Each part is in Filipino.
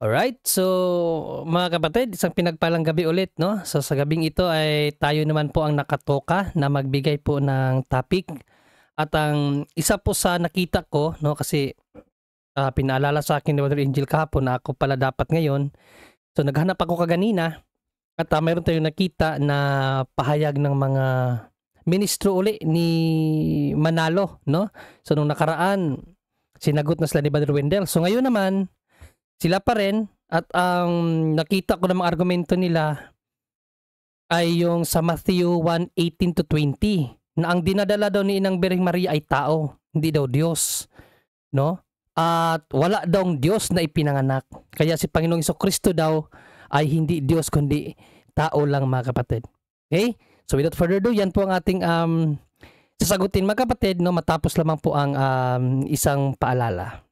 Alright, so mga kapatid, isang pinagpalang gabi ulit, no? So sa gabing ito ay tayo naman po ang nakatoka na magbigay po ng topic. At ang isa po sa nakita ko, no, kasi pinaalala sa akin ni Brother Angel kahapon na ako pala dapat ngayon. So naghanap ako kaganina at mayroon tayong nakita na pahayag ng mga ministro uli ni Manalo, no? So nung nakaraan, sinagot na sila ni Brother Wendell. So ngayon naman, sila pa rin, at ang nakita ko ng mga argumento nila ay yung sa Matthew 1:18 to 20 na ang dinadala daw ni Inang Birheng Maria ay tao, hindi daw Diyos, no? At wala daw Diyos na ipinanganak. Kaya si Panginoong Jesucristo daw ay hindi Diyos kundi tao lang, mga kapatid. Okay? So without further ado, yan po ang ating sasagutin, mga kapatid, no, matapos lamang po ang isang paalala.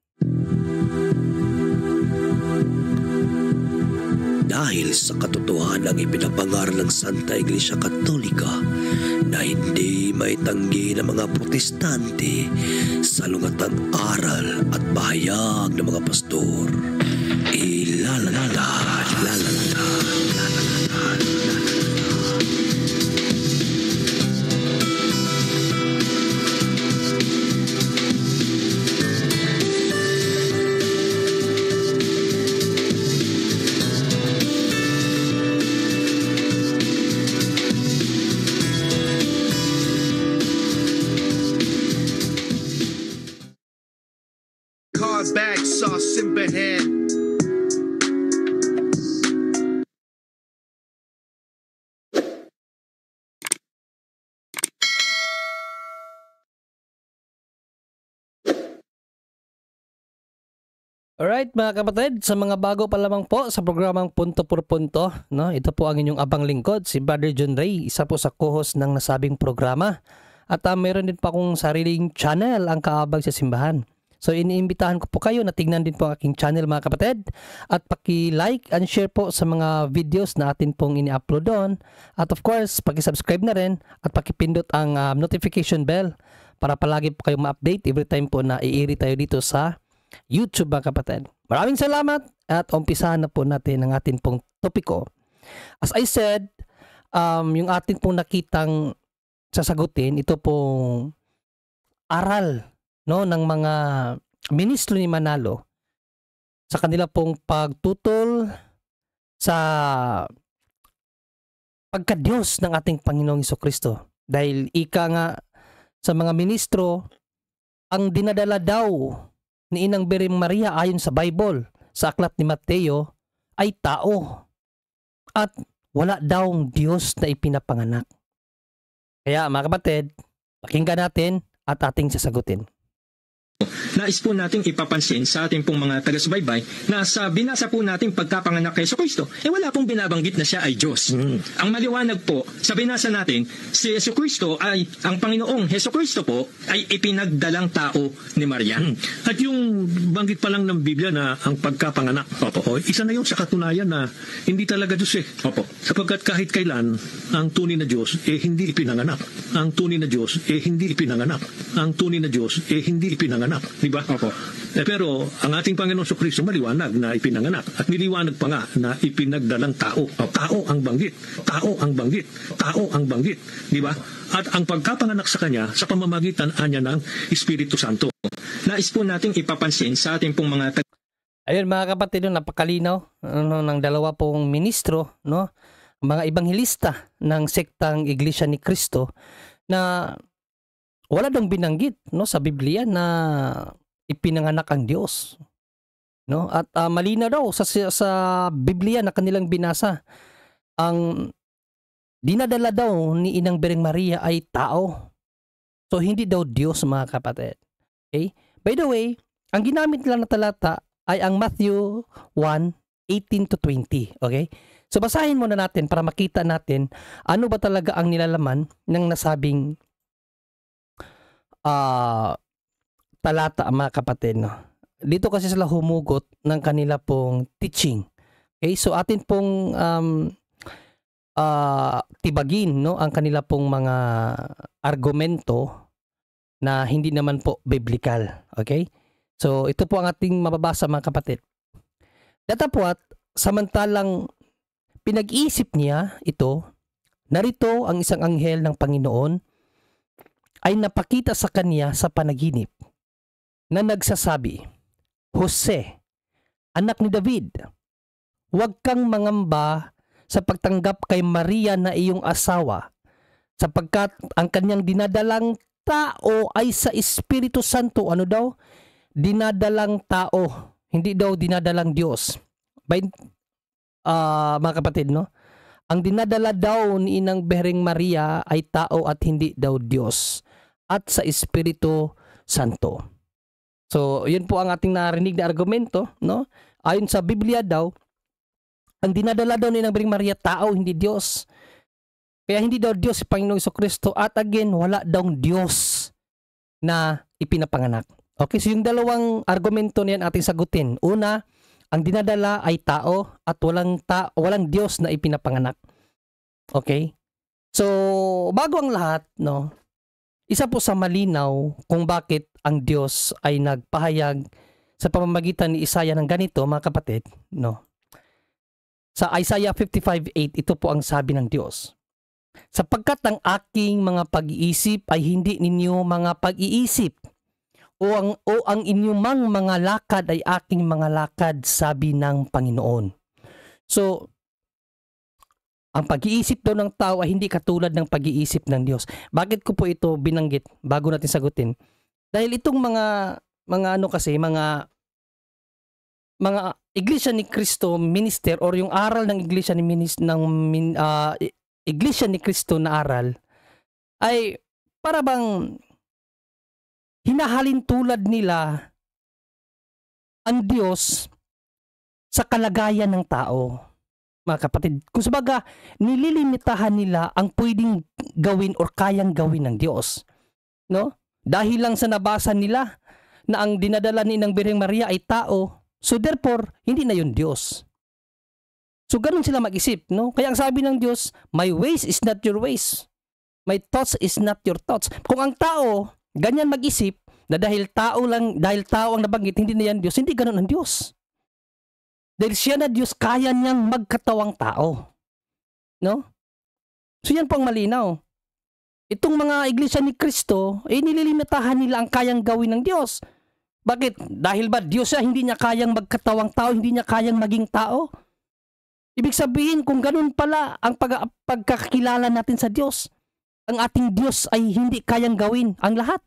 Dahil sa katotohanang ipinapangaral ng Santa Iglesia Katolika na hindi maitanggi ng mga protestante sa lungatang aral at bahayag ng mga pastor, Bag sauce simbahan. Alright mga kapatid, sa mga bago pa lamang po sa programang Punto por Punto, no? Ito po ang inyong abang lingkod, si Brother John Ray, isa po sa co-host ng nasabing programa. At meron din pa akong sariling channel, ang Kaabag sa Simbahan. So iniimbitahan ko po kayo na tignan din po ang aking channel, mga kapatid, at paki-like and share po sa mga videos na atin pong ini-upload doon. At of course, paki-subscribe na rin at paki-pindot ang notification bell para palagi po kayong ma-update every time po na iiri tayo dito sa YouTube, mga kapatid. Maraming salamat at umpisahan na po natin ang atin pong topiko. As I said, yung atin pong nakitang sasagutin, ito pong aral, no, ng mga ministro ni Manalo sa kanila pong pagtutol sa pagka-Diyos ng ating Panginoong Jesucristo. Dahil ika nga sa mga ministro, ang dinadala daw ni Inang Birheng Maria ayon sa Bible, sa aklat ni Mateo, ay tao. At wala daw Diyos na ipinapanganak. Kaya mga kapatid, pakinggan natin at ating sasagutin. Nais po nating ipapansin sa ating pong mga taga-subaybay na sa binasa po nating pagkapanganak kay Jesucristo, wala pong binabanggit na siya ay Diyos. Ang maliwanag po, sa binasa natin, si Jesucristo ay, ang Panginoong Jesucristo po, ay ipinagdalang tao ni Maria. At yung banggit pa lang ng Biblia na ang pagkapanganak, Opo. Isa na yun sa katunayan na hindi talaga Diyos Opo. Sapagkat kahit kailan, ang tunay na Diyos hindi ipinanganak. Ang tunay na Diyos hindi ipinanganak. Ang tunay na Diyos hindi ipinanganak. Diba? Opo. Pero ang ating Panginoon Jesucristo maliwanag na ipinanganak at niliwanag pa nga na ipinagdalang tao. Tao ang banggit. Tao ang banggit. Tao ang banggit. Diba? At ang pagkapanganak sa Kanya sa pamamagitan anya ng Espiritu Santo. Nais po nating ipapansin sa ating pong mga Ayun mga kapatid, napakalinaw ng dalawa pong ministro, no? Mga ibanghilista ng sektang Iglesia ni Cristo na wala dang binanggit, no, sa Biblia na ipinanganak ang Diyos, no? At malinaw daw sa Biblia na kanilang binasa, ang dinadala daw ni Inang Birheng Maria ay tao. So hindi daw Diyos, mga kapatid. Okay? By the way, ang ginamit nila na talata ay ang Matthew 1:18 to 20. Okay? So basahin muna natin para makita natin ano ba talaga ang nilalaman ng nasabing talata, mga kapatid, no? Dito kasi sila humugot ng kanila pong teaching. Okay? So atin pong tibagin, no, ang kanila pong mga argumento na hindi naman po biblical. Okay? So ito po ang ating mababasa, mga kapatid. Datapwat, samantalang pinag-isip niya ito, narito ang isang anghel ng Panginoon ay napakita sa kanya sa panaginip na nagsasabi, Jose, anak ni David, huwag kang mangamba sa pagtanggap kay Maria na iyong asawa, sapagkat ang kanyang dinadalang tao ay sa Espiritu Santo. Ano daw? Dinadalang tao, hindi daw dinadalang Diyos. Mga kapatid, no? Ang dinadala daw ni Inang Behring Maria ay tao at hindi daw Diyos at sa Espiritu Santo. So, yun po ang ating narinig na argumento, no? Ayon sa Biblia daw, ang dinadala daw ni Inang Behring Maria tao, hindi Diyos. Kaya hindi daw Diyos si Panginoong Jesucristo at again, wala daw Diyos na ipinapanganak. Okay, so yung dalawang argumento niyan ating sagutin. Una, ang dinadala ay tao at walang Diyos na ipinapanganak. Okay? So, bago ang lahat, no, isa po sa malinaw kung bakit ang Diyos ay nagpahayag sa pamamagitan ni Isaiah ng ganito, mga kapatid, no. Sa Isaiah 55:8, ito po ang sabi ng Diyos. Sapagkat ang aking mga pag-iisip ay hindi ninyo mga pag-iisip, o ang inyong mga lakad ay aking mga lakad, sabi ng Panginoon. So, ang pag-iisip daw ng tao ay hindi katulad ng pag-iisip ng Diyos. Bakit ko po ito binanggit bago natin sagutin? Dahil itong mga Iglesia ni Cristo minister or yung aral ng Iglesia Iglesia ni Cristo na aral ay para bang hinahalin tulad nila ang Diyos sa kalagayan ng tao. Mga kapatid, kung sabaga, nililimitahan nila ang pwedeng gawin or kayang gawin ng Diyos. No? Dahil lang sa nabasa nila na ang dinadala ni Inang Birheng Maria ay tao, so therefore, hindi na yun Diyos. So ganun sila mag-isip. No? Kaya ang sabi ng Diyos, my ways is not your ways. My thoughts is not your thoughts. Kung ang tao ganyan mag-isip na dahil tao ang nabanggit, hindi na yan Diyos, hindi ganun ang Diyos. Dahil siya na Diyos, kaya niyang magkatawang tao. No? So yan po ang malinaw. Itong mga iglesia ni Cristo, nililimitahan nila ang kayang gawin ng Diyos. Bakit? Dahil ba Diyos siya, hindi niya kayang magkatawang tao, hindi niya kayang maging tao? Ibig sabihin, kung ganun pala ang pagkakilala natin sa Diyos, ang ating Diyos ay hindi kayang gawin ang lahat.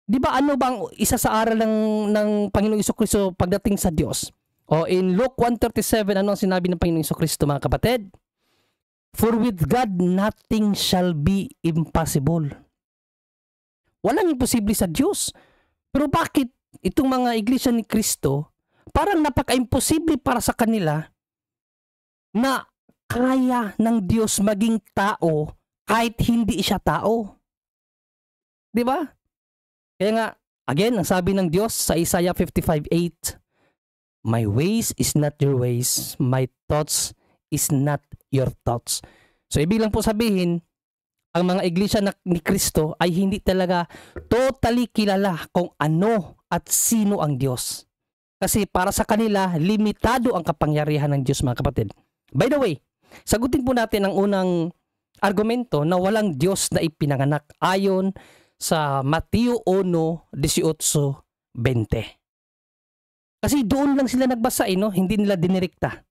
Di ba ano bang isa sa aral ng Panginoong Jesucristo pagdating sa Diyos? O in Luke 1:37, ano ang sinabi ng Panginoong Jesucristo, mga kapatid? For with God nothing shall be impossible. Walang imposible sa Diyos. Pero bakit itong mga iglesia ni Cristo parang napaka-imposible para sa kanila na kaya ng Diyos maging tao kahit hindi siya tao? Di ba? Kaya nga, again, ang sabi ng Diyos sa Isaiah 55:8, my ways is not your ways, my thoughts is not your thoughts. So, ibig lang po sabihin, ang mga iglesia ni Cristo ay hindi talaga totally kilala kung ano at sino ang Diyos. Kasi para sa kanila, limitado ang kapangyarihan ng Diyos, mga kapatid. By the way, sagutin po natin ang unang argumento na walang Diyos na ipinanganak ayon sa Mateo 1:18-20. Kasi doon lang sila nagbasa, no? Hindi nila dinirekta.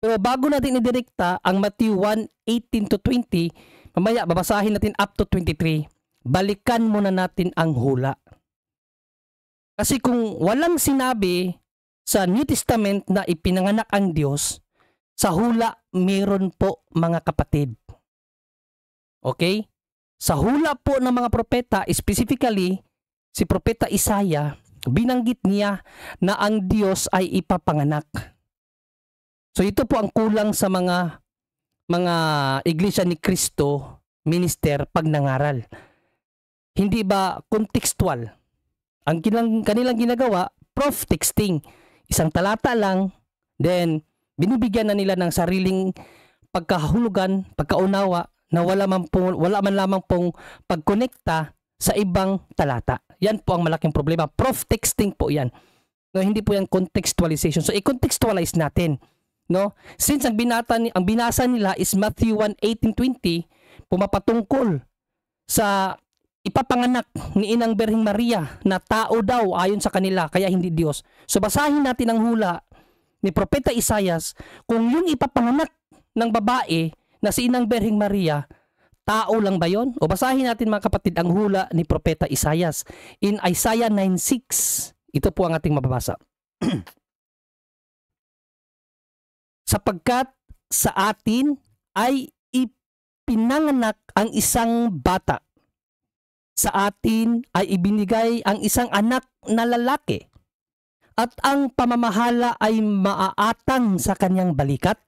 Pero bago natin idirekta ang Matthew 1:18-20, mamaya babasahin natin up to 23, balikan muna natin ang hula. Kasi kung walang sinabi sa New Testament na ipinanganak ang Diyos, sa hula meron po, mga kapatid. Okay? Sa hula po ng mga propeta, specifically si Propeta Isaiah, binanggit niya na ang Diyos ay ipapanganak. So ito po ang kulang sa mga iglesia ni Cristo minister pag nangaral. Hindi ba contextual? Ang kanilang ginagawa, prof texting. Isang talata lang, then binibigyan na nila ng sariling pagkahulugan, pagkaunawa na wala man lamang pong pagkonekta sa ibang talata. Yan po ang malaking problema. Prof texting po yan. No, hindi po yan contextualization. So i-contextualize natin, no? Since ang binasa nila is Matthew 1:18-20, pumapatungkol sa ipapanganak ni Inang Berheng Maria na tao daw ayon sa kanila, kaya hindi Diyos. So basahin natin ang hula ni Propeta Isaias kung yung ipapanganak ng babae na si Inang Berheng Maria, tao lang ba yon? O basahin natin mga kapatid ang hula ni Propeta Isaias in Isaiah 9:6. Ito po ang ating mababasa. Sapagkat sa atin ay ipinanganak ang isang bata. Sa atin ay ibinigay ang isang anak na lalaki. At ang pamamahala ay maaatang sa kanyang balikat.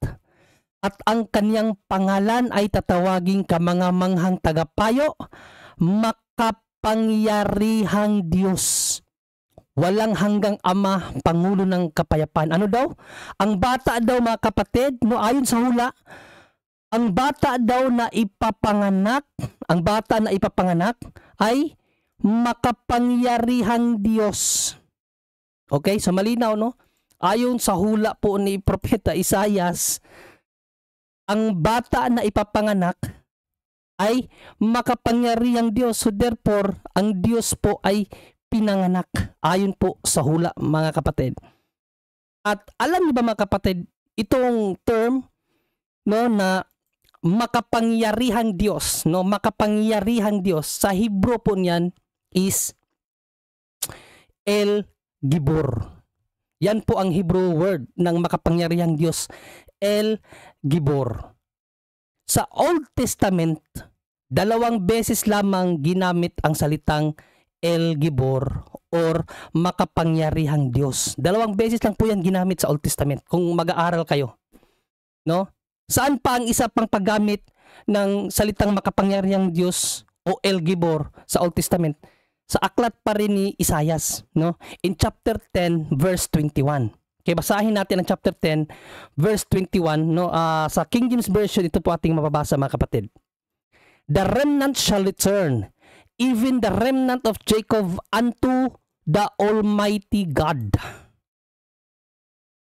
At ang kanyang pangalan ay tatawaging kamangamanghang tagapayo, makapangyarihang Diyos, walang hanggang Ama, Pangulo ng Kapayapaan. Ano daw? Ang bata daw mga kapatid, no, ayon sa hula, ang bata daw na ipapanganak, ay makapangyarihang Diyos. Okay, so malinaw, no? Ayon sa hula po ni Propeta Isaias, ang bata na ipapanganak ay makapangyarihang Diyos. So therefore, ang Diyos po ay pinanganak. Ayon po sa hula, mga kapatid. At alam niyo ba mga kapatid, itong term, no, na makapangyarihang Diyos, no, makapangyarihang Diyos, sa Hebrew po niyan is El Gibor. Yan po ang Hebrew word ng makapangyarihang Diyos, El Gibor. Sa Old Testament, 2 beses lamang ginamit ang salitang El Gibor or makapangyarihang Diyos. 2 beses lang po yan ginamit sa Old Testament kung mag-aaral kayo. No? Saan pa ang isa pang paggamit ng salitang makapangyarihang Diyos o El Gibor sa Old Testament? Sa aklat pa rin ni Isaias, no? In chapter 10 verse 21. Okay, basahin natin ang chapter 10 verse 21, no? Sa King James Version, ito po ating mababasa mga kapatid. The remnant shall return, even the remnant of Jacob, unto the Almighty God.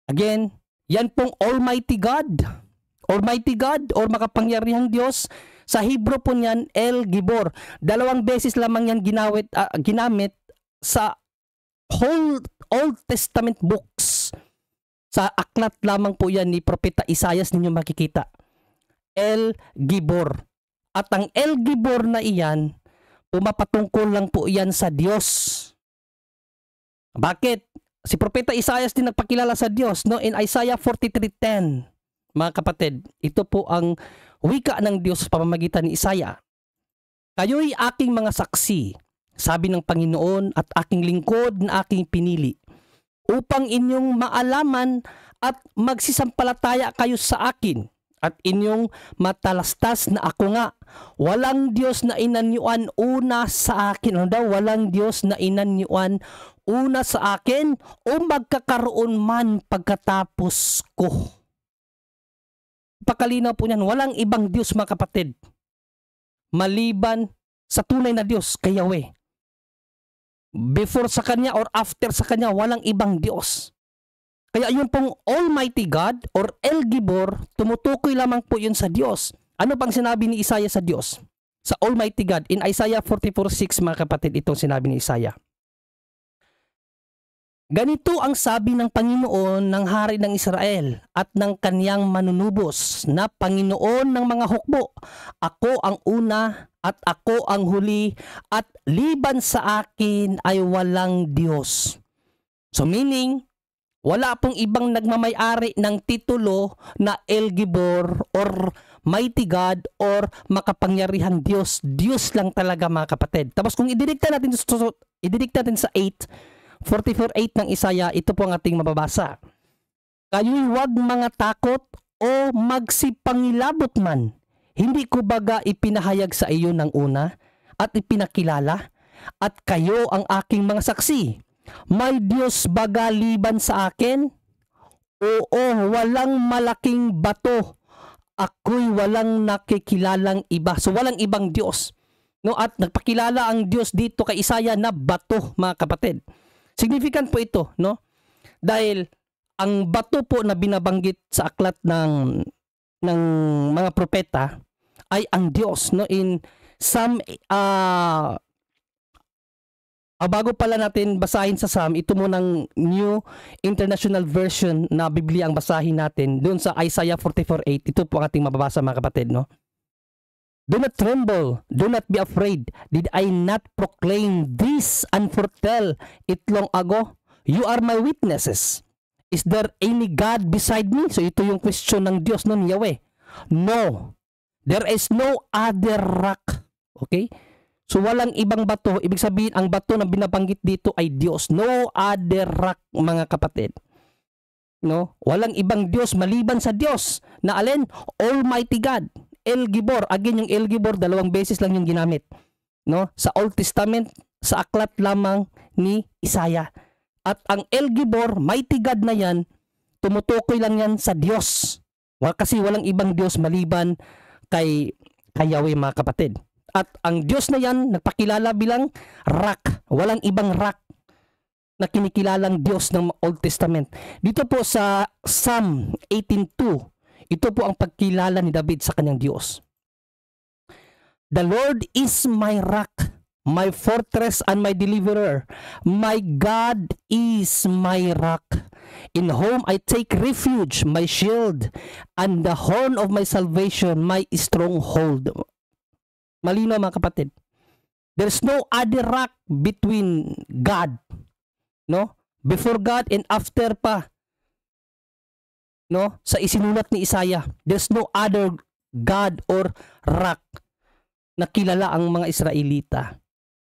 Again, yan pong Almighty God. Almighty God or makapangyarihang Diyos, sa Hebrew po niyan El Gibor. 2 beses lamang yan ginamit sa whole Old Testament books. Sa aklat lamang po yan ni Propeta Isaias ninyo makikita. El Gibor. At ang El Gibor na iyan, pumapatungkol lang po iyan sa Diyos. Bakit? Si Propeta Isaias din nagpakilala sa Diyos, no? In Isaiah 43:10. Mga kapatid, ito po ang wika ng Diyos sa pamamagitan ni Isaiah. Kayo'y aking mga saksi, sabi ng Panginoon, at aking lingkod na aking pinili, upang inyong maalaman at magsisampalataya kayo sa akin, at inyong matalastas na ako nga, walang Diyos na inanyuan una sa akin. Ano daw? Walang Diyos na inanyuan una sa akin o magkakaroon man pagkatapos ko. Pakalinaw po niyan, walang ibang Diyos mga kapatid maliban sa tunay na Diyos kay Yahweh. Before sa Kanya or after sa Kanya, walang ibang Diyos. Kaya yung pong Almighty God or El Gibor, tumutukoy lamang po yun sa Diyos. Ano pang sinabi ni Isaiah sa Diyos? Sa Almighty God, in Isaiah 44:6 mga kapatid, itong sinabi ni Isaiah. Ganito ang sabi ng Panginoon ng Hari ng Israel at ng kaniyang manunubos na Panginoon ng mga hukbo. Ako ang una at ako ang huli at liban sa akin ay walang Diyos. So meaning, wala pong ibang nagmamay-ari ng titulo na El Gibor or Mighty God or makapangyarihang Diyos. Diyos lang talaga mga kapatid. Tapos kung ididikta natin sa 44:8 ng Isaiah, ito po ang ating mababasa. Kayo'y huwag mga takot o magsipangilabot man. Hindi ko baga ipinahayag sa iyo ng una at ipinakilala at kayo ang aking mga saksi. May Diyos baga liban sa akin? Oo, walang malaking bato. Ako'y walang nakikilalang iba. So walang ibang Diyos. No, at nagpakilala ang Diyos dito kay Isaiah na bato, mga kapatid. Significant po ito, no? Dahil ang bato po na binabanggit sa aklat ng mga propeta ay ang Diyos, no? In Psalm bago pala natin basahin sa Psalm, ito munang New International Version na Biblia ang basahin natin doon sa Isaiah 44:8. Ito po ang ating mababasa, mga kapatid, no? Do not tremble, do not be afraid. Did I not proclaim this and foretell it long ago? You are my witnesses. Is there any God beside me? So ito yung question ng Diyos, no, ni Yahweh. No, there is no other rock. Okay? So walang ibang bato. Ibig sabihin, ang bato na binabanggit dito ay Diyos. No other rock, mga kapatid. No? Walang ibang Diyos maliban sa Diyos. Na alin? Almighty God. El Gibor. Again, yung El Gibor, 2 beses lang yung ginamit. No? Sa Old Testament, sa aklat lamang ni Isaiah. At ang El Gibor, mighty God na yan, tumutukoy lang yan sa Diyos. Kasi walang ibang Diyos maliban kay Yahweh, mga kapatid. At ang Diyos na yan, nagpakilala bilang rock. Walang ibang rock na kinikilalang Diyos ng Old Testament. Dito po sa Psalm 18:2, ito po ang pagkilala ni David sa kanyang Diyos. The Lord is my rock, my fortress and my deliverer. My God is my rock, in whom I take refuge, my shield, and the horn of my salvation, my stronghold. Malino, mga kapatid. There's no other rock between God, no? Before God and after pa, no? Sa isinulat ni Isaiah, there's no other God or rock na kilala ang mga Israelita.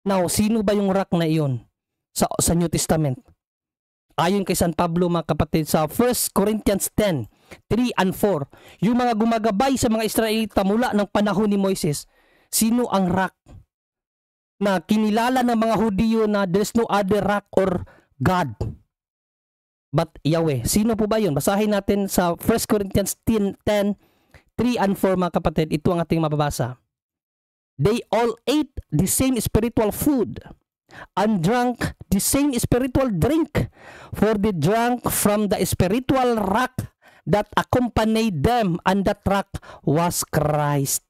Now, sino ba yung rock na iyon sa New Testament? Ayon kay San Pablo, mga kapatid, sa 1 Corinthians 10:3 and 4, yung mga gumagabay sa mga Israelita mula ng panahon ni Moises, sino ang rock na kinilala ng mga Hudiyo na there's no other rock or God but Yahweh? Sino po ba yun? Basahin natin sa 1 Corinthians 10:3 and 4, mga kapatid. Ito ang ating mababasa. They all ate the same spiritual food and drank the same spiritual drink, for they drank from the spiritual rock that accompanied them, and that rock was Christ.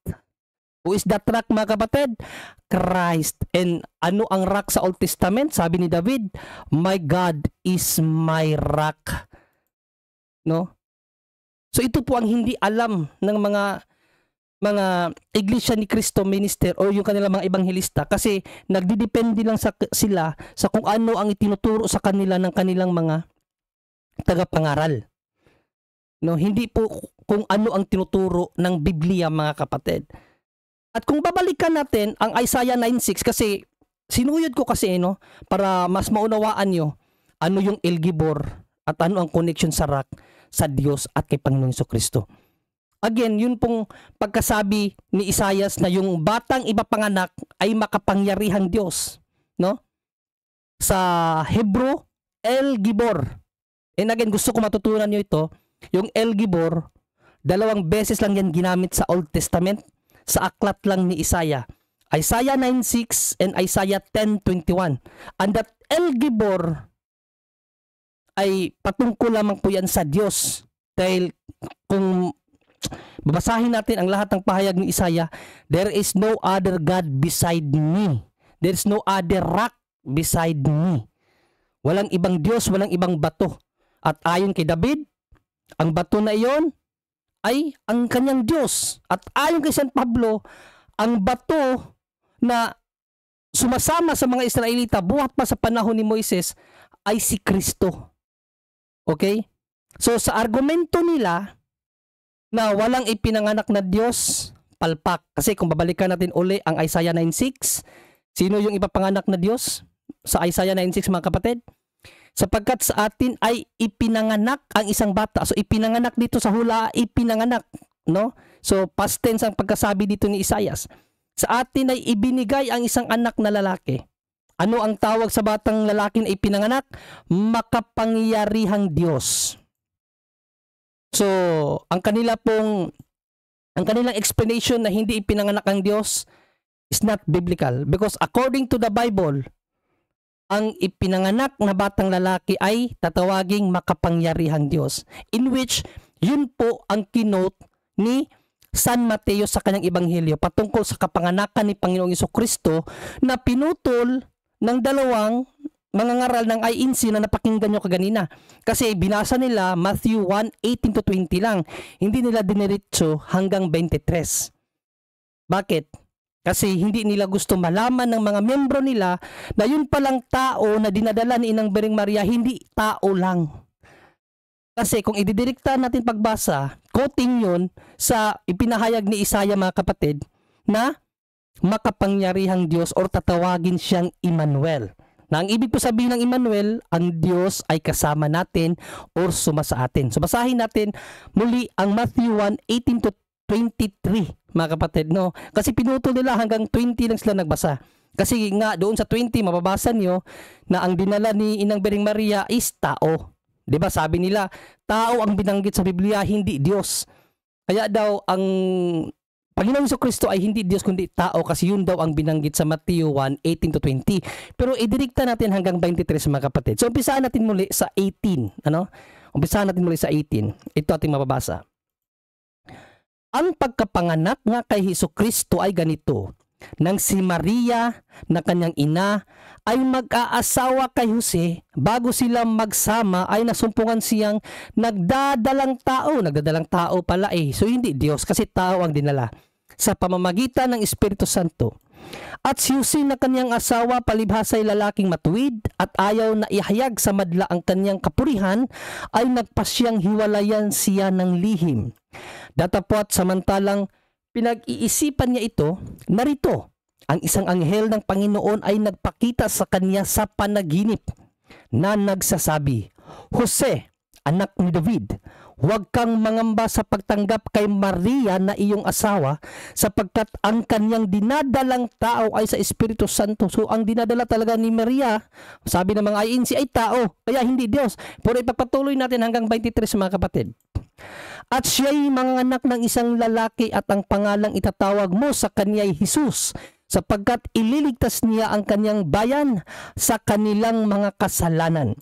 Who is that rock, mga kapatid? Christ. And ano ang rock sa Old Testament? Sabi ni David, my God is my rock. No? So ito po ang hindi alam ng mga iglesia ni Cristo minister o yung kanilang mga ebanghelista, kasi nagdidepende lang sila sa kung ano ang itinuturo sa kanila ng kanilang mga tagapangaral. No, hindi po kung ano ang tinuturo ng Biblia, mga kapatid. At kung babalikan natin ang Isaiah 9:6, kasi sinuyod ko kasi, no, para mas maunawaan nyo ano yung El Gibor at ano ang connection sa rock sa Diyos at kay Panginoong Jesucristo. Again, yun pong pagkasabi ni Isaiah na yung batang ipapanganak ay makapangyarihang Diyos, no? Sa Hebrew, El Gibor. And again, gusto ko matutunan nyo ito, yung El Gibor, 2 beses lang yan ginamit sa Old Testament, sa aklat lang ni Isaiah. Isaiah 9:6 and Isaiah 10:21. And that El Gibor ay patungkol lamang po yan sa Diyos. Dahil kung babasahin natin ang lahat ng pahayag ni Isaiah, there is no other God beside me. There is no other rock beside me. Walang ibang Diyos, walang ibang bato. At ayon kay David, ang bato na iyon ay ang kanyang Diyos. At ayon kay San Pablo, ang bato na sumasama sa mga Israelita buhat pa sa panahon ni Moises ay si Kristo. Okay? So sa argumento nila na walang ipinanganak na Diyos, palpak. Kasi kung babalikan natin uli ang Isaiah 9:6, sino yung ipapanganak na Diyos sa Isaiah 9:6, mga kapatid? Sapagkat sa atin ay ipinanganak ang isang bata. So ipinanganak dito sa hula, ipinanganak, no? So past tense ang pagkasabi dito ni Isaiah. Sa atin ay ibinigay ang isang anak na lalaki. Ano ang tawag sa batang lalaki na ipinanganak? Makapangyarihang Diyos. So ang kanilang explanation na hindi ipinanganak ang Diyos is not biblical, because according to the Bible, ang ipinanganak na batang lalaki ay tatawaging makapangyarihang Diyos. In which, yun po ang kinote ni San Mateo sa kanyang ebanghelyo patungkol sa kapanganakan ni Panginoong Jesucristo na pinutol ng dalawang mga ngaral ng INC na napakinggan nyo kaganina. Kasi binasa nila Matthew 1:18-20 lang. Hindi nila diniretso hanggang 23. Bakit? Kasi hindi nila gusto malaman ng mga membro nila na yun palang tao na dinadala ni Inang Bering Maria, hindi tao lang. Kasi kung ididirekta natin pagbasa, quoting yun sa ipinahayag ni Isaiah mga kapatid, na makapangyarihang Diyos or tatawagin siyang Emmanuel. Na ang ibig po sabihin ng Emmanuel, ang Diyos ay kasama natin or suma sa atin. So basahin natin muli ang Matthew 1:18-23 mga kapatid, no? Kasi pinutol nila hanggang 20 lang sila nagbasa. Kasi nga doon sa 20 mababasa niyo na ang dinala ni Inang Bering Maria is tao. 'Di ba? Sabi nila, tao ang binanggit sa Biblia, hindi Diyos. Kaya daw ang Panginoong Jesucristo ay hindi Diyos kundi tao kasi yun daw ang binanggit sa Matthew 1:18-20. Pero idirekta natin hanggang 23 mga kapatid. So umpisahan natin muli sa 18, ano? Umpisahan natin muli sa 18. Ito ating mababasa. Ang pagkapanganak nga kay Jesucristo ay ganito: nang si Maria na kanyang ina ay mag-aasawa kay Jose, bago sila magsama ay nasumpungan siyang nagdadalang tao pala so hindi Diyos kasi tao ang dinala sa pamamagitan ng Espiritu Santo. At si Jose na kanyang asawa palibhasa'y lalaking matuwid at ayaw na ihayag sa madla ang kanyang kapurihan, ay nagpasyang hiwalayan siya ng lihim. Datapwat samantalang pinag-iisipan niya ito, narito, ang isang anghel ng Panginoon ay nagpakita sa kanya sa panaginip na nagsasabi, Jose, anak ni David, huwag kang mangamba sa pagtanggap kay Maria na iyong asawa, sapagkat ang kanyang dinadalang tao ay sa Espiritu Santo. So ang dinadala talaga ni Maria, sabi ng mga INC, ay tao, kaya hindi Diyos. Pero ipagpatuloy natin hanggang 23 mga kapatid. At siya'y manganganak ng isang lalaki at ang pangalang itatawag mo sa kanya'y Jesus, sapagkat ililigtas niya ang kanyang bayan sa kanilang mga kasalanan.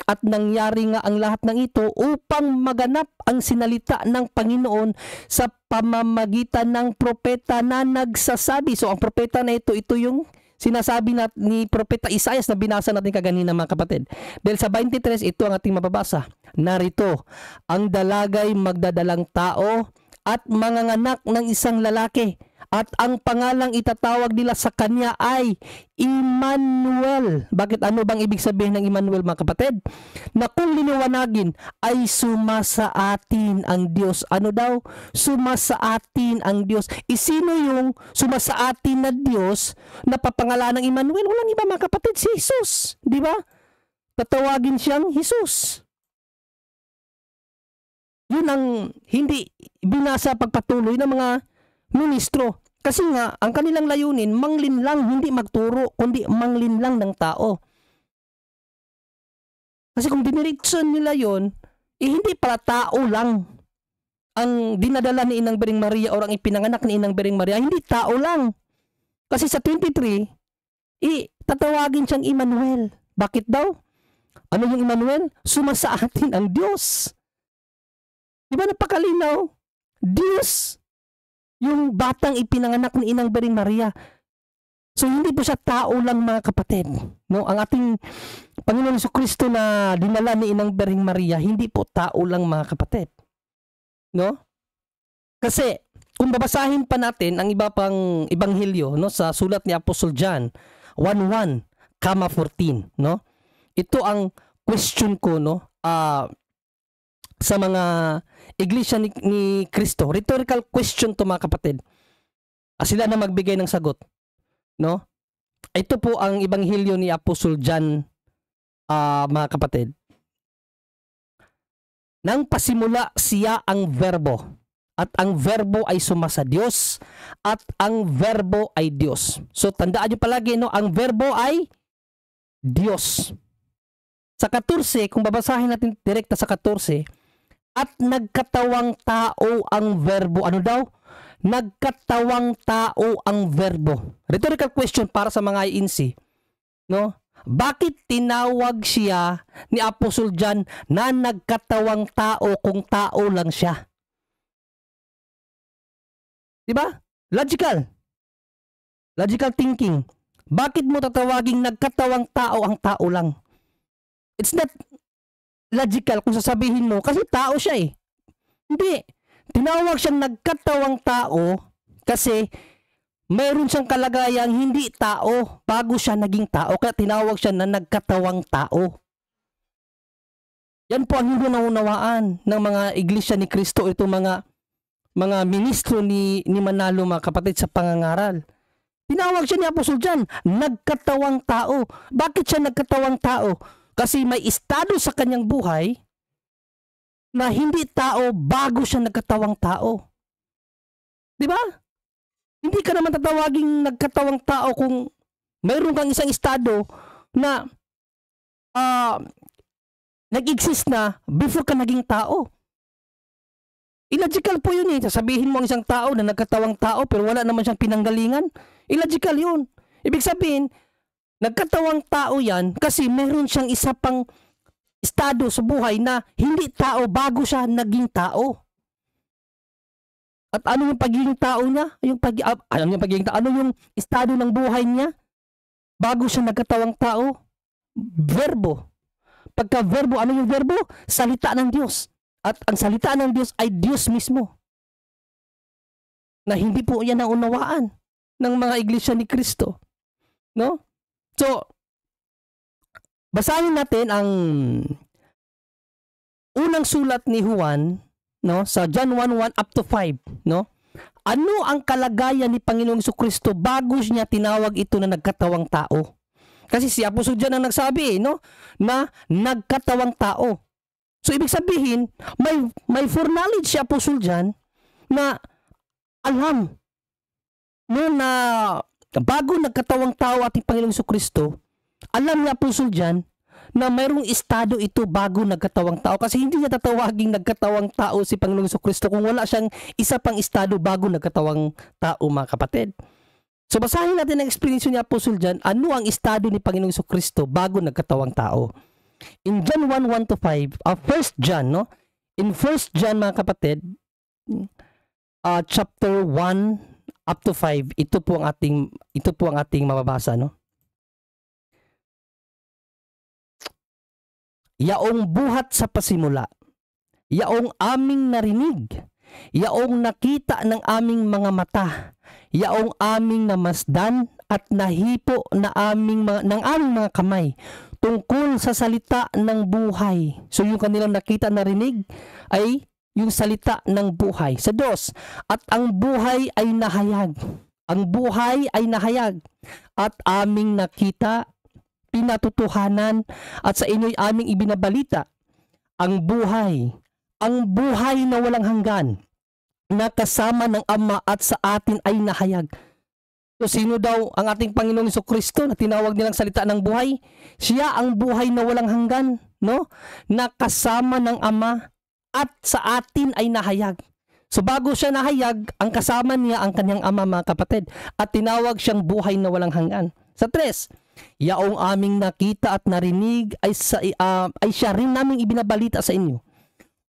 At nangyari nga ang lahat ng ito upang maganap ang sinalita ng Panginoon sa pamamagitan ng propeta na nagsasabi. So ang propeta na ito yung sinasabi ni propeta Isaiah na binasa natin kaganina mga kapatid. Dahil sa 23 ito ang ating mababasa. Narito, ang dalagay magdadalang tao at manganganak ng isang lalaki, at ang pangalang itatawag nila sa kanya ay Emmanuel. Bakit? Ano bang ibig sabihin ng Emmanuel mga kapatid? Na kung liniwanagin ay sumasa atin ang Diyos. Ano daw? Sumasa atin ang Diyos. Sino yung sumasa atin na Diyos na papangalan ng Emmanuel? Walang iba mga kapatid, si Jesus. Di ba? Tatawagin siyang Jesus. Yun ang hindi binasa pagpatuloy ng mga ministro. Kasi nga, ang kanilang layunin, manglinlang, hindi magturo, kundi manglinlang ng tao. Kasi kung dinireksyon nila yon, hindi pala tao lang ang dinadala ni Inang Bering Maria o ang ipinanganak ni Inang Bering Maria, hindi tao lang. Kasi sa 23, tatawagin siyang Emmanuel. Bakit daw? Ano yung Emmanuel? Sumasa atin ang Diyos. Di ba napakalinaw? Diyos yung batang ipinanganak ni Inang Bering Maria. So hindi po siya tao lang mga kapatid. No, ang ating Panginoon Jesucristo na dinala ni Inang Bering Maria, hindi po tao lang mga kapatid. No? Kasi kung babasahin pa natin ang iba pang ebanghelyo, no, sa sulat ni Apostol John 1:1-14, no? Ito ang question ko, no, sa mga iglesia ni Cristo. Rhetorical question to mga kapatid. Sila na magbigay ng sagot. No? Ito po ang ebanghelyo ni Apostol John, mga kapatid. Nang pasimula siya ang verbo, at ang verbo ay sumasa Diyos, at ang verbo ay Diyos. So tandaan nyo palagi, no, ang verbo ay Diyos. Sa 14, kung babasahin natin direkta sa 14, at nagkatawang tao ang verbo. Ano daw? Nagkatawang tao ang verbo. Rhetorical question para sa mga INC. No? bakit tinawag siya ni Apostol John na nagkatawang tao kung tao lang siya? Diba? Logical thinking. Bakit mo tatawaging nagkatawang tao ang tao lang? It's not logical kung sasabihin mo kasi tao siya eh. Hindi. Tinawag siyang nagkatawang tao kasi mayroon siyang kalagayang hindi tao bago siya naging tao. Kaya tinawag siya na nagkatawang tao. Yan po ang hindi naunawaan ng mga iglesia ni Kristo. Ito mga ministro ni Manalo, mga kapatid, sa pangangaral. Tinawag siya ni Apostol John, nagkatawang tao. Bakit siya nagkatawang tao? Kasi may estado sa kanyang buhay na hindi tao bago siya nagkatawang tao. Di ba? Hindi ka naman tatawaging nagkatawang tao kung mayroon kang isang estado na nag-exist na before ka naging tao. Illogical po yun eh. Sasabihin mo ang isang tao na nagkatawang tao pero wala naman siyang pinanggalingan. Illogical yun. Ibig sabihin, nagkatawang tao yan kasi meron siyang isa pang estado sa buhay na hindi tao bago siya naging tao. At ano yung pagiging tao niya? Ano yung estado ng buhay niya bago siya nagkatawang tao? Verbo. Pagka verbo, ano yung verbo? Salita ng Diyos. At ang salita ng Diyos ay Diyos mismo. Na hindi po yan naunawaan ng mga iglesia ni Kristo. No? So, basahin natin ang unang sulat ni Juan, no, sa John 1:1 up to 5, no? Ano ang kalagayan ni Panginoong Jesucristo bago niya tinawag ito na nagkatawang tao? Kasi si Apostol John ang nagsabi, no, na nagkatawang tao. So ibig sabihin, may foreknowledge si Apostol John na alam no, na bago nagkatawang tao ating Panginoong Jesucristo, alam ni Apostol John na mayroong estado ito bago nagkatawang tao. Kasi hindi niya tatawaging nagkatawang tao si Panginoong Jesucristo kung wala siyang isa pang estado bago nagkatawang tao, mga kapatid. So basahin natin ang experience ni Apostol John, ano ang estado ni Panginoong Jesucristo bago nagkatawang tao. In John 1:1 to 5, 1 John, no? In 1 John, mga kapatid, chapter 1 up to 5, ito po ang ating mababasa, no? Yaong buhat sa pasimula, yaong aming narinig, yaong nakita ng aming mga mata, yaong aming namasdan at nahipo ng aming mga kamay tungkol sa salita ng buhay. So yung kanilang nakita, narinig ay yung salita ng buhay. Sa 2, at ang buhay ay nahayag. Ang buhay ay nahayag at aming nakita, pinatutuhanan at sa inyo'y aming ibinabalita ang buhay na walang hanggan na kasama ng Ama at sa atin ay nahayag. So sino daw ang ating Panginoong Jesucristo na tinawag nilang salita ng buhay? Siya ang buhay na walang hanggan, no? Na kasama ng Ama at sa atin ay nahayag. So bago siya nahayag, ang kasama niya ang kanyang Ama, mga kapatid, at tinawag siyang buhay na walang hanggan. Sa 3, yaong aming nakita at narinig ay siya rin naming ibinabalita sa inyo,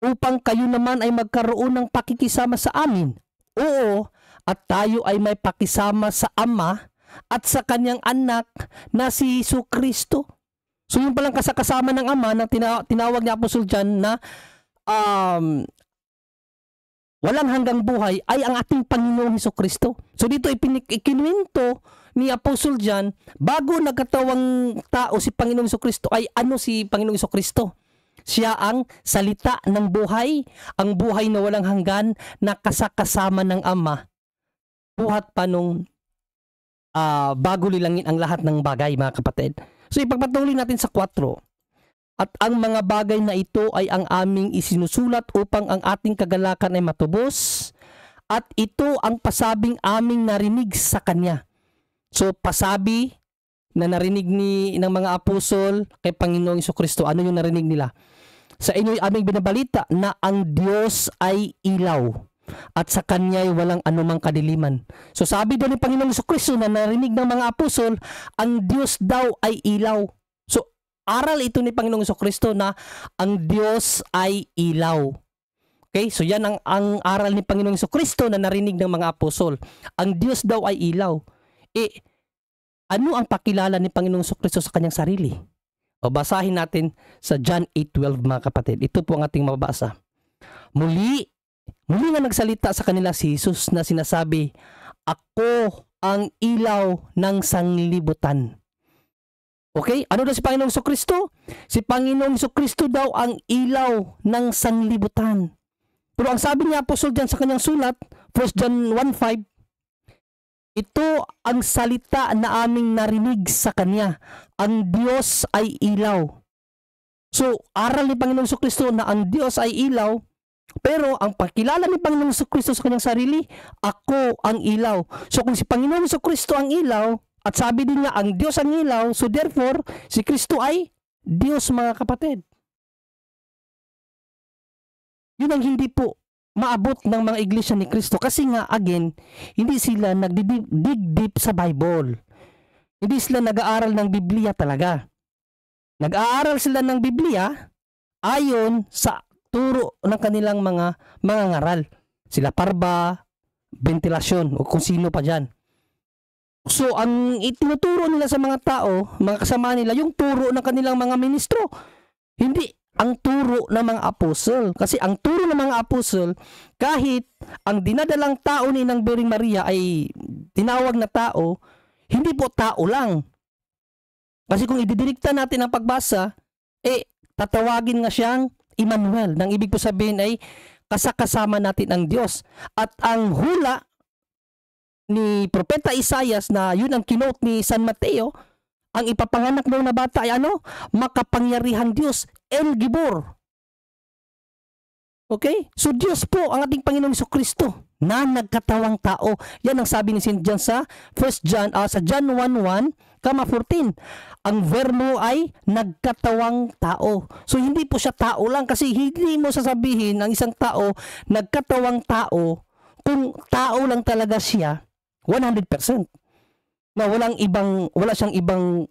upang kayo naman ay magkaroon ng pakikisama sa amin. Oo, at tayo ay may pakisama sa Ama at sa kanyang anak na si Jesucristo. So yung palang kasama ng Ama na tinawag ni Apostol John na walang hanggang buhay ay ang ating Panginoong Jesucristo. So dito ikinuwento ni Apostol John, bago nagkatawang tao si Panginoong Jesucristo, ay ano si Panginoong Jesucristo? Siya ang salita ng buhay, ang buhay na walang hanggan na kasama ng Ama. Buhat pa nung bago lilangin ang lahat ng bagay, mga kapatid. So ipagpatuloy natin sa 4. At ang mga bagay na ito ay ang aming isinusulat upang ang ating kagalakan ay matubos, at ito ang pasabing aming narinig sa Kanya. So pasabi na narinig ng mga apostol kay Panginoong Jesucristo, ano yung narinig nila? Sa inyo'y aming binabalita na ang Diyos ay ilaw at sa Kanya'y walang anumang kadiliman. So sabi daw ni Panginoong Jesucristo na narinig ng mga apostol, ang Diyos daw ay ilaw. aral ito ni Panginoong Jesucristo na ang Diyos ay ilaw. Okay? So yan ang aral ni Panginoong Jesucristo na narinig ng mga apostol. Ang Diyos daw ay ilaw. Ano ang pakilala ni Panginoong Jesucristo sa kanyang sarili? O basahin natin sa John 8:12 mga kapatid. Ito po ang ating mababasa. Muli nga nagsalita sa kanila si Jesus na sinasabi, "Ako ang ilaw ng sanglibutan." Okay? Ano daw si Panginoong Jesucristo? Si Panginoong Jesucristo daw ang ilaw ng sanglibutan. Pero ang sabi niya apostol dyan sa kanyang sulat, 1 John 1:5, ito ang salita na aming narinig sa Kanya. Ang Diyos ay ilaw. So, aral ni Panginoong Jesucristo na ang Diyos ay ilaw, pero ang pakilala ni Panginoong Jesucristo sa Kanyang sarili, ako ang ilaw. So, kung si Panginoong Jesucristo ang ilaw, at sabi din niya, ang Diyos ang ilaw, so therefore, si Kristo ay Diyos mga kapatid. Yun ang hindi po maabot ng mga iglesia ni Kristo kasi nga again hindi sila nagdig deep sa Bible. Hindi sila nag-aaral ng Biblia talaga. Nag-aaral sila ng Biblia ayon sa turo ng kanilang mga ngaral. Sila Parba, Ventilasyon o kung sino pa diyan. So ang itinuturo nila sa mga tao, mga kasama nila yung turo ng kanilang mga ministro. Hindi ang turo ng mga apostol. Kasi ang turo ng mga apostol, kahit ang dinadalang tao ni Nang Bering Maria ay tinawag na tao, hindi po tao lang. Kasi kung ididirikta natin ang pagbasa, tatawagin nga siyang Emmanuel. Nang ibig po sabihin ay kasakasama natin ang Diyos. At ang hula ni Propeta Isaias na yun ang kinote ni San Mateo, ang ipapanganak daw na bata ay ano? Makapangyarihang Diyos, El Gibor. Okay? So Diyos po ang ating Panginoong Jesucristo na nagkatawang tao. Yan ang sabi ni St. John sa sa John 1:1, 14. Ang verbo ay nagkatawang tao. So hindi po siya tao lang kasi hindi mo sasabihin ang isang tao nagkatawang tao kung tao lang talaga siya 100%. Na wala siyang ibang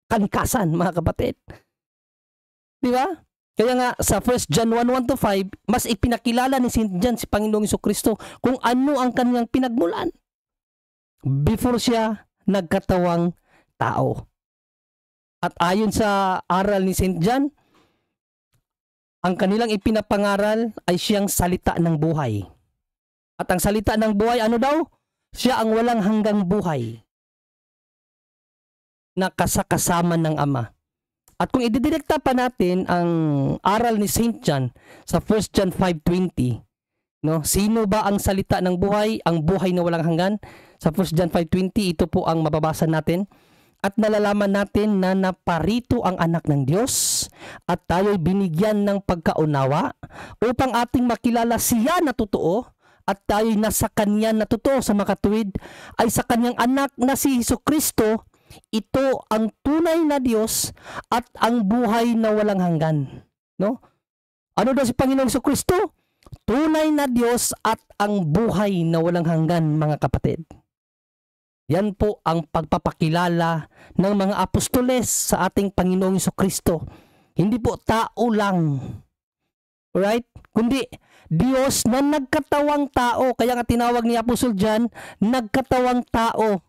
kalikasan, mga kapatid. Di ba? Kaya nga sa 1 John 1:1-5, mas ipinakilala ni St. John si Panginoong Jesucristo kung ano ang kanyang pinagmulan before siya nagkatawang tao. At ayon sa aral ni St. John, ang kanilang ipinapangaral ay siyang salita ng buhay. At ang salita ng buhay, ano daw? Siya ang walang hanggang buhay na kasama ng Ama. At kung ididirekta pa natin ang aral ni St. John sa 1 John 5:20, no? Sino ba ang salita ng buhay? Ang buhay na walang hanggan. Sa 1 John 5:20, ito po ang mababasa natin. At nalalaman natin na naparito ang anak ng Diyos at tayo'y binigyan ng pagkaunawa upang ating makilala siya na totoo at tayo'y nasa kanya na totoo sa makatuwid ay sa kanyang anak na si Jesucristo. Ito ang tunay na Diyos at ang buhay na walang hanggan. No? Ano daw si Panginoong Jesucristo? Tunay na Diyos at ang buhay na walang hanggan, mga kapatid. Yan po ang pagpapakilala ng mga apostoles sa ating Panginoong Jesucristo. Hindi po tao lang. Right? Kundi Diyos na nagkatawang tao. Kaya nga tinawag ni Apostol John, nagkatawang tao.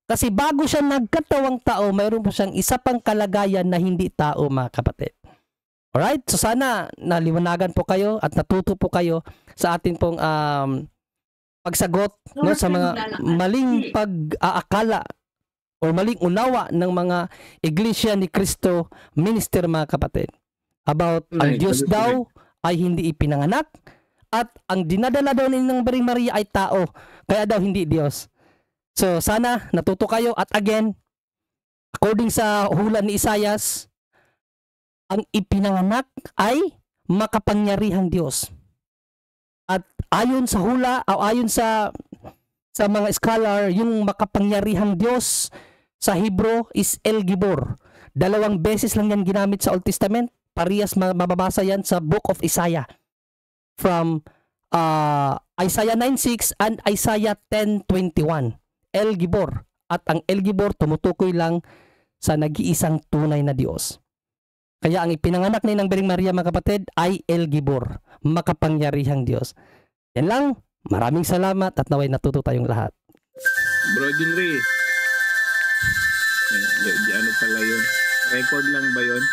Kasi bago siya nagkatawang tao, mayroon pa siyang isa pang kalagayan na hindi tao, mga kapatid. Alright? So sana naliwanagan po kayo at natuto po kayo sa ating pong pagsagot, no, sa mga maling pag-aakala o maling unawa ng mga iglesia ni Kristo minister, mga kapatid. About ang Diyos daw ay hindi ipinanganak at ang dinadala daw ng Bering Maria ay tao. Kaya daw hindi Diyos. So sana natuto kayo at again, according sa hula ni Isaias, ang ipinanganak ay makapangyarihang Diyos. At ayon sa hula o ayon sa mga scholar, yung makapangyarihang Diyos sa Hebrew is El Gibor. 2 beses lang yan ginamit sa Old Testament. Parehas mababasa yan sa Book of Isaiah. From Isaiah 9:6 and Isaiah 10:21. El Gibor. At ang El Gibor tumutukoy lang sa nag-iisang tunay na Diyos. Kaya ang ipinanganak ni ng Birheng Maria mga kapatid ay El Gibor, makapangyarihang Diyos. Yan lang, maraming salamat at naway natuto tayong lahat. Bro Jinri. Ano pala yun? Record lang ba yun?